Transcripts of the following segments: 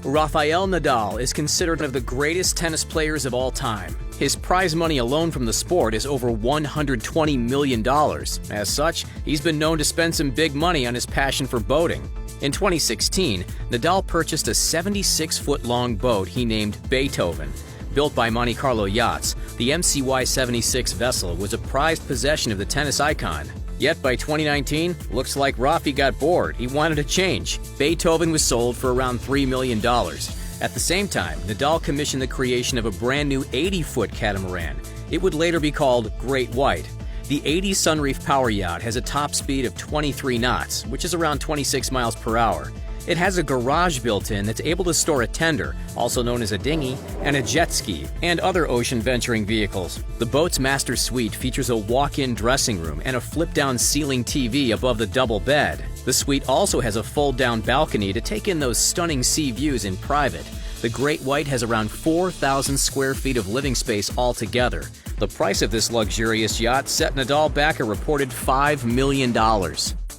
Rafael Nadal is considered one of the greatest tennis players of all time. His prize money alone from the sport is over $120 million. As such, he's been known to spend some big money on his passion for boating. In 2016, Nadal purchased a 76-foot-long boat he named Beethoven. Built by Monte Carlo Yachts, the MCY 76 vessel was a prized possession of the tennis icon. Yet by 2019, looks like Rafi got bored. He wanted a change. Beethoven was sold for around $3 million. At the same time, Nadal commissioned the creation of a brand new 80-foot catamaran. It would later be called Great White. The 80 Sunreef power yacht has a top speed of 23 knots, which is around 26 miles per hour. It has a garage built in that's able to store a tender, also known as a dinghy, and a jet ski, and other ocean venturing vehicles. The boat's master suite features a walk-in dressing room and a flip-down ceiling TV above the double bed. The suite also has a fold-down balcony to take in those stunning sea views in private. The Great White has around 4,000 square feet of living space altogether. The price of this luxurious yacht set Nadal back a reported $5 million.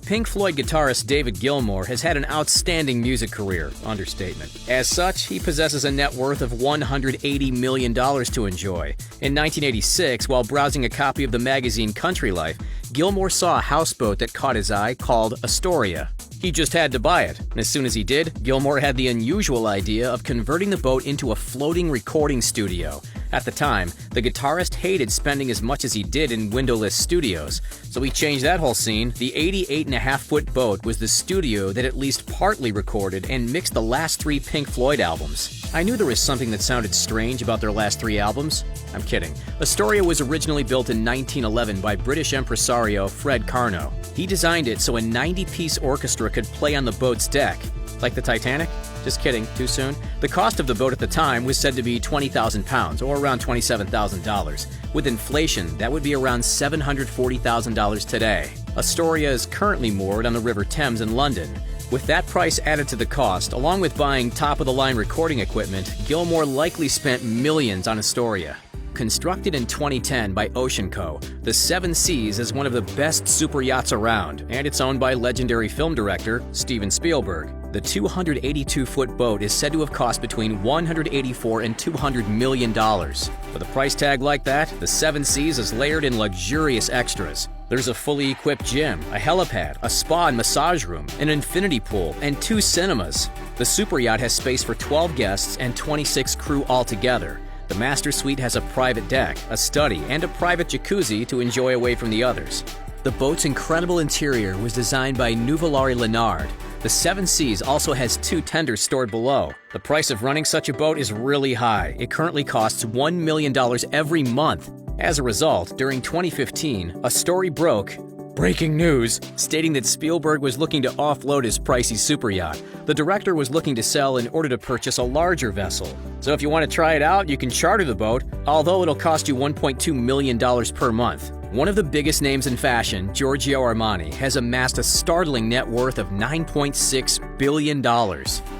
Pink Floyd guitarist David Gilmour has had an outstanding music career, understatement. As such, he possesses a net worth of $180 million to enjoy. In 1986, while browsing a copy of the magazine Country Life, Gilmour saw a houseboat that caught his eye called Astoria. He just had to buy it, and as soon as he did, Gilmour had the unusual idea of converting the boat into a floating recording studio. At the time, the guitarist hated spending as much as he did in windowless studios, so he changed that whole scene. The 88.5-foot boat was the studio that at least partly recorded and mixed the last 3 Pink Floyd albums. I knew there was something that sounded strange about their last 3 albums. I'm kidding. Astoria was originally built in 1911 by British impresario Fred Carnot. He designed it so a 90-piece orchestra could play on the boat's deck. Like the Titanic? Just kidding, too soon? The cost of the boat at the time was said to be £20,000, or around $27,000. With inflation, that would be around $740,000 today. Astoria is currently moored on the River Thames in London. With that price added to the cost, along with buying top-of-the-line recording equipment, Gilmour likely spent millions on Astoria. Constructed in 2010 by Ocean Co., the Seven Seas is one of the best super yachts around, and it's owned by legendary film director Steven Spielberg. The 282-foot boat is said to have cost between $184 and $200 million. With a price tag like that, the Seven Seas is layered in luxurious extras. There's a fully equipped gym, a helipad, a spa and massage room, an infinity pool, and 2 cinemas. The super yacht has space for 12 guests and 26 crew altogether. The master suite has a private deck, a study, and a private jacuzzi to enjoy away from the others. The boat's incredible interior was designed by Nuvolari Leonard. The Seven Seas also has 2 tenders stored below. The price of running such a boat is really high. It currently costs $1 million every month. As a result, during 2015, a story broke, breaking news, stating that Spielberg was looking to offload his pricey super yacht. The director was looking to sell in order to purchase a larger vessel. So if you want to try it out, you can charter the boat, although it'll cost you $1.2 million per month. One of the biggest names in fashion, Giorgio Armani, has amassed a startling net worth of $9.6 billion.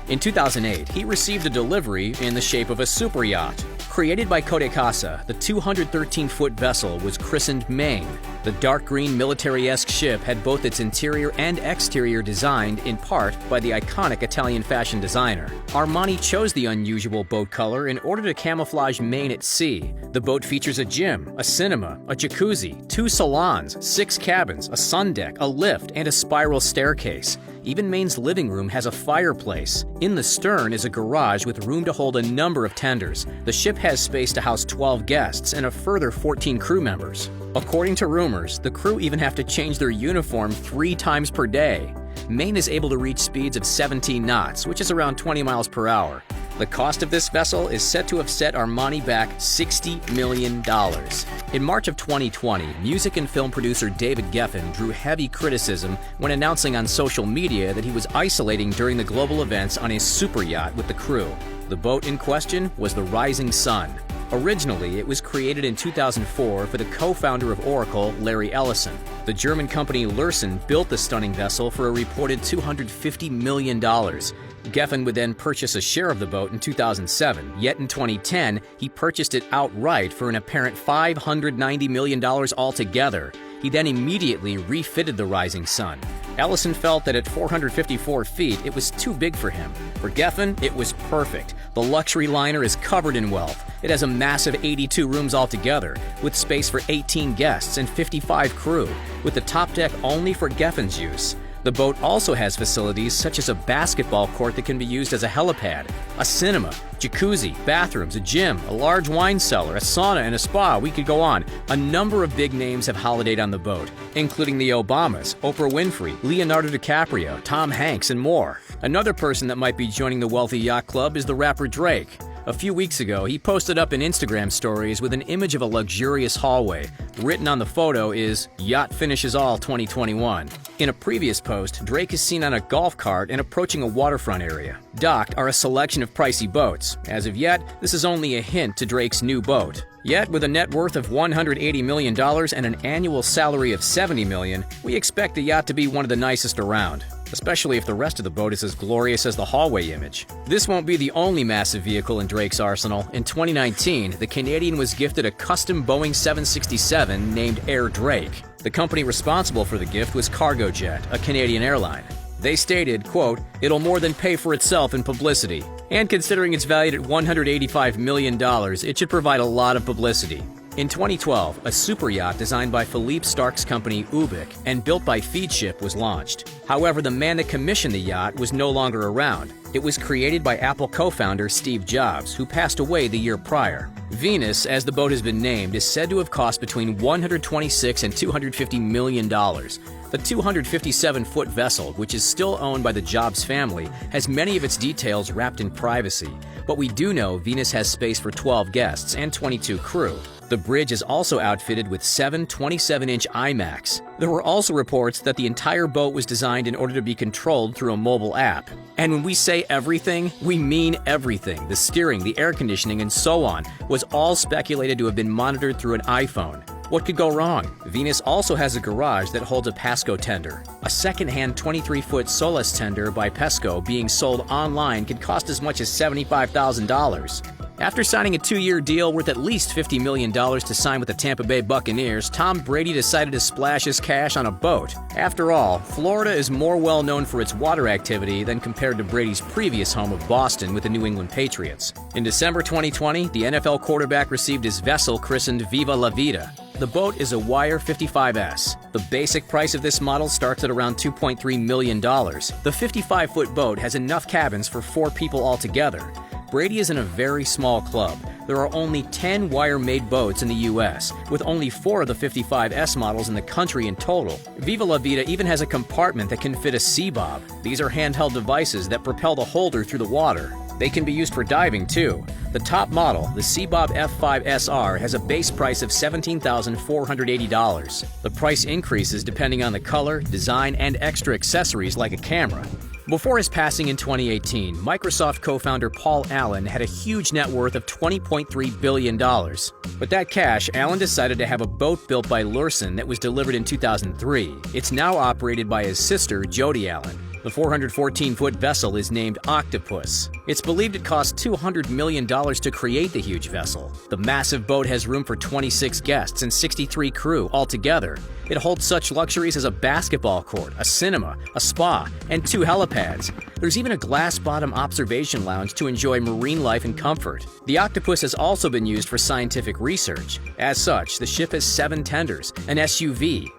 In 2008, he received a delivery in the shape of a super yacht. Created by Codecasa, the 213-foot vessel was christened Maine. The dark green military-esque ship had both its interior and exterior designed, in part, by the iconic Italian fashion designer. Armani chose the unusual boat color in order to camouflage Maine at sea. The boat features a gym, a cinema, a jacuzzi, 2 salons, 6 cabins, a sun deck, a lift, and a spiral staircase. Even Maine's living room has a fireplace. In the stern is a garage with room to hold a number of tenders. The ship has space to house 12 guests and a further 14 crew members. According to rumors, the crew even have to change their uniform 3 times per day. Maine is able to reach speeds of 17 knots, which is around 20 miles per hour. The cost of this vessel is said to have set Armani back $60 million. In March of 2020, music and film producer David Geffen drew heavy criticism when announcing on social media that he was isolating during the global events on his super yacht with the crew. The boat in question was the Rising Sun. Originally, it was created in 2004 for the co-founder of Oracle, Larry Ellison. The German company Lürssen built the stunning vessel for a reported $250 million. Geffen would then purchase a share of the boat in 2007, yet in 2010, he purchased it outright for an apparent $590 million altogether. He then immediately refitted the Rising Sun. Ellison felt that at 454 feet, it was too big for him. For Geffen, it was perfect. The luxury liner is covered in wealth. It has a massive 82 rooms altogether, with space for 18 guests and 55 crew, with the top deck only for Geffen's use. The boat also has facilities such as a basketball court that can be used as a helipad, a cinema, jacuzzi, bathrooms, a gym, a large wine cellar, a sauna, and a spa. We could go on. A number of big names have holidayed on the boat, including the Obamas, Oprah Winfrey, Leonardo DiCaprio, Tom Hanks, and more. Another person that might be joining the wealthy yacht club is the rapper Drake. A few weeks ago, he posted up in Instagram stories with an image of a luxurious hallway. Written on the photo is, "Yacht finishes all 2021. In a previous post, Drake is seen on a golf cart and approaching a waterfront area. Docked are a selection of pricey boats. As of yet, this is only a hint to Drake's new boat. Yet, with a net worth of $180 million and an annual salary of $70 million, we expect the yacht to be one of the nicest around, especially if the rest of the boat is as glorious as the hallway image. This won't be the only massive vehicle in Drake's arsenal. In 2019, the Canadian was gifted a custom Boeing 767 named Air Drake. The company responsible for the gift was Cargojet, a Canadian airline. They stated, quote, "It'll more than pay for itself in publicity. And considering it's valued at $185 million, it should provide a lot of publicity." In 2012, a super yacht designed by Philippe Starck's company Ubik and built by Feedship was launched. However, the man that commissioned the yacht was no longer around. It was created by Apple co-founder Steve Jobs, who passed away the year prior. Venus, as the boat has been named, is said to have cost between $126 and $250 million. The 257-foot vessel, which is still owned by the Jobs family, has many of its details wrapped in privacy. But we do know Venus has space for 12 guests and 22 crew. The bridge is also outfitted with 7 27-inch iMacs. There were also reports that the entire boat was designed in order to be controlled through a mobile app. And when we say everything, we mean everything. The steering, the air conditioning, and so on was all speculated to have been monitored through an iPhone. What could go wrong? Venus also has a garage that holds a Pasco tender. A second-hand 23-foot Solis tender by Pesco being sold online could cost as much as $75,000. After signing a 2-year deal worth at least $50 million to sign with the Tampa Bay Buccaneers, Tom Brady decided to splash his cash on a boat. After all, Florida is more well known for its water activity than compared to Brady's previous home of Boston with the New England Patriots. In December 2020, the NFL quarterback received his vessel christened Viva La Vida. The boat is a Wire 55S. The basic price of this model starts at around $2.3 million. The 55-foot boat has enough cabins for 4 people altogether. Brady is in a very small club. There are only 10 wire-made boats in the U.S., with only 4 of the 55S models in the country in total. Viva La Vida even has a compartment that can fit a sea bob. These are handheld devices that propel the holder through the water. They can be used for diving, too. The top model, the Seabob F5SR, has a base price of $17,480. The price increases depending on the color, design, and extra accessories like a camera. Before his passing in 2018, Microsoft co-founder Paul Allen had a huge net worth of $20.3 billion. With that cash, Allen decided to have a boat built by Lursen that was delivered in 2003. It's now operated by his sister, Jody Allen. The 414-foot vessel is named Octopus. It's believed it cost $200 million to create the huge vessel. The massive boat has room for 26 guests and 63 crew altogether. It holds such luxuries as a basketball court, a cinema, a spa, and 2 helipads. There's even a glass-bottom observation lounge to enjoy marine life and comfort. The Octopus has also been used for scientific research. As such, the ship has 7 tenders, an SUV,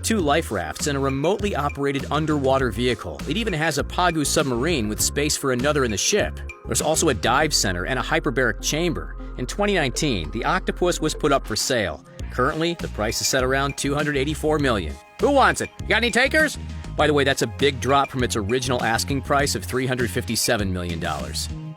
2 life rafts, and a remotely operated underwater vehicle. It even has a Pagu submarine with space for another in the ship. There's also a dive center and a hyperbaric chamber. In 2019, the Octopus was put up for sale. Currently, the price is set around $284 million. Who wants it? You got any takers? By the way, that's a big drop from its original asking price of $357 million.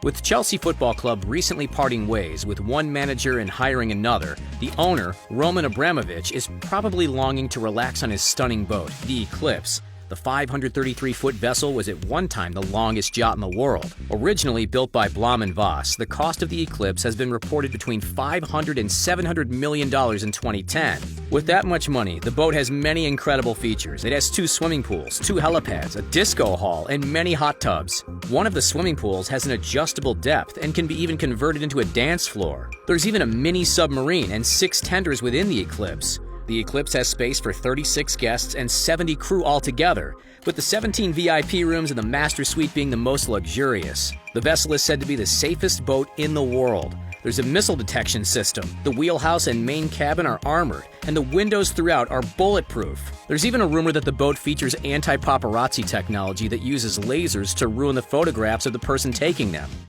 With Chelsea Football Club recently parting ways with one manager and hiring another, the owner, Roman Abramovich, is probably longing to relax on his stunning boat, the Eclipse. The 533-foot vessel was at one time the longest yacht in the world. Originally built by Blom & Voss, the cost of the Eclipse has been reported between $500 and $700 million in 2010. With that much money, the boat has many incredible features. It has 2 swimming pools, 2 helipads, a disco hall, and many hot tubs. One of the swimming pools has an adjustable depth and can be even converted into a dance floor. There's even a mini submarine and 6 tenders within the Eclipse. The Eclipse has space for 36 guests and 70 crew altogether, with the 17 VIP rooms and the master suite being the most luxurious. The vessel is said to be the safest boat in the world. There's a missile detection system, the wheelhouse and main cabin are armored, and the windows throughout are bulletproof. There's even a rumor that the boat features anti-paparazzi technology that uses lasers to ruin the photographs of the person taking them.